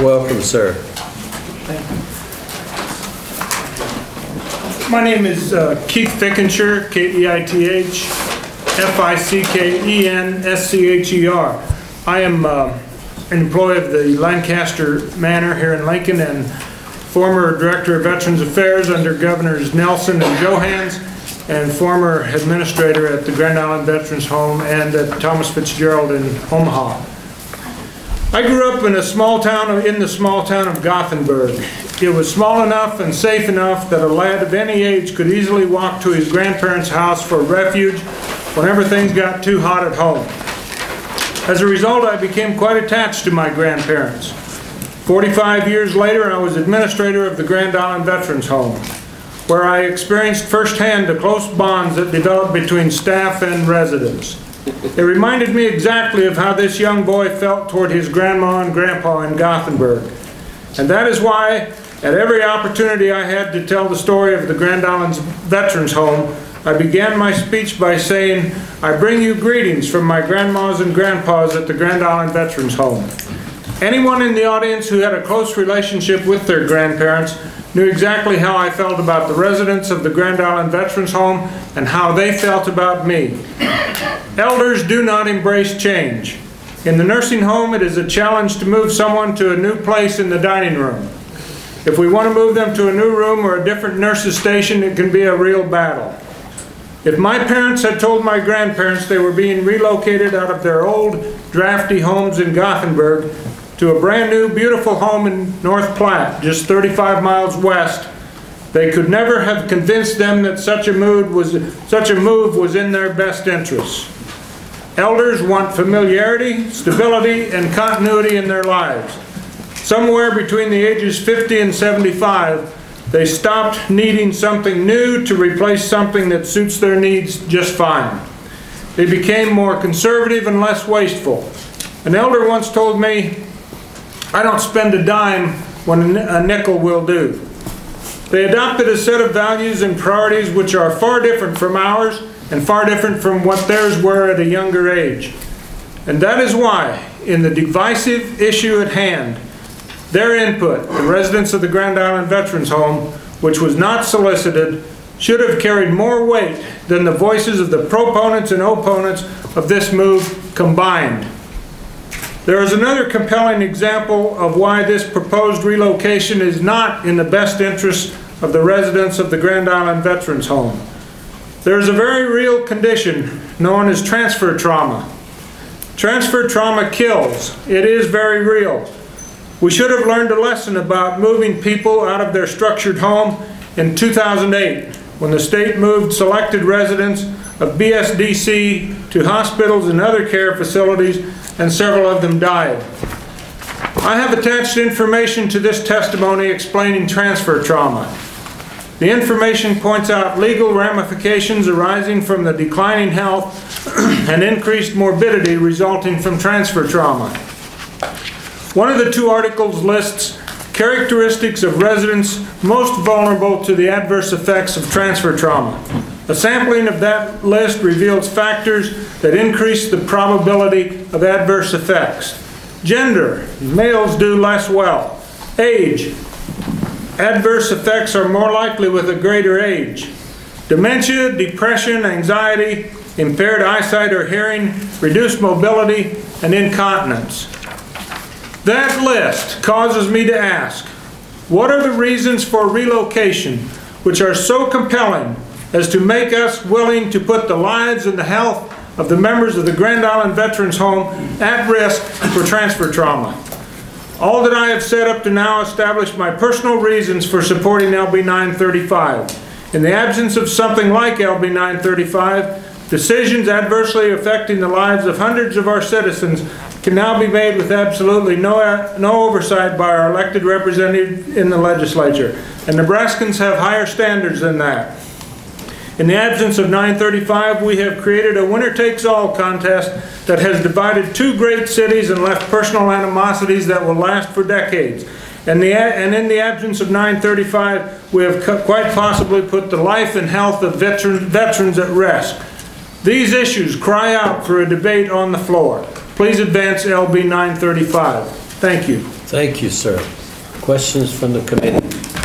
Welcome, sir. My name is Keith Fickenscher, Keith, Fickenscher. I am an employee of the Lancaster Manor here in Lincoln and former Director of Veterans Affairs under Governors Nelson and Johans, and former administrator at the Grand Island Veterans Home and at Thomas Fitzgerald in Omaha. I grew up in a small town, in the small town of Gothenburg. It was small enough and safe enough that a lad of any age could easily walk to his grandparents' house for refuge whenever things got too hot at home. As a result, I became quite attached to my grandparents. 45 years later, I was administrator of the Grand Island Veterans Home, where I experienced firsthand the close bonds that developed between staff and residents. It reminded me exactly of how this young boy felt toward his grandma and grandpa in Gothenburg. And that is why, at every opportunity I had to tell the story of the Grand Island Veterans Home, I began my speech by saying, "I bring you greetings from my grandmas and grandpas at the Grand Island Veterans Home." Anyone in the audience who had a close relationship with their grandparents knew exactly how I felt about the residents of the Grand Island Veterans Home and how they felt about me. Elders do not embrace change. In the nursing home, it is a challenge to move someone to a new place in the dining room. If we want to move them to a new room or a different nurse's station, it can be a real battle. If my parents had told my grandparents they were being relocated out of their old, drafty homes in Gothenburg to a brand new, beautiful home in North Platte, just 35 miles west, they could never have convinced them that such a move was in their best interests. Elders want familiarity, stability, and continuity in their lives. Somewhere between the ages 50 and 75, they stopped needing something new to replace something that suits their needs just fine. They became more conservative and less wasteful. An elder once told me, "I don't spend a dime when a nickel will do." They adopted a set of values and priorities which are far different from ours and far different from what theirs were at a younger age. And that is why, in the divisive issue at hand, their input, the residents of the Grand Island Veterans Home, which was not solicited, should have carried more weight than the voices of the proponents and opponents of this move combined. There is another compelling example of why this proposed relocation is not in the best interest of the residents of the Grand Island Veterans Home. There is a very real condition known as transfer trauma. Transfer trauma kills. It is very real. We should have learned a lesson about moving people out of their structured home in 2008 when the state moved selected residents of BSDC to hospitals and other care facilities, and several of them died. I have attached information to this testimony explaining transfer trauma. The information points out legal ramifications arising from the declining health and increased morbidity resulting from transfer trauma. One of the two articles lists characteristics of residents most vulnerable to the adverse effects of transfer trauma. A sampling of that list reveals factors that increase the probability of adverse effects. Gender, males do less well. Age, adverse effects are more likely with a greater age. Dementia, depression, anxiety, impaired eyesight or hearing, reduced mobility, and incontinence. That list causes me to ask, what are the reasons for relocation which are so compelling as to make us willing to put the lives and the health of the members of the Grand Island Veterans Home at risk for transfer trauma? All that I have said up to now establish my personal reasons for supporting LB935. In the absence of something like LB935, decisions adversely affecting the lives of hundreds of our citizens can now be made with absolutely no oversight by our elected representative in the legislature. And Nebraskans have higher standards than that. In the absence of 935, we have created a winner-takes-all contest that has divided two great cities and left personal animosities that will last for decades. And in the absence of 935, we have quite possibly put the life and health of veterans at risk. These issues cry out for a debate on the floor. Please advance LB 935. Thank you. Thank you, sir. Questions from the committee?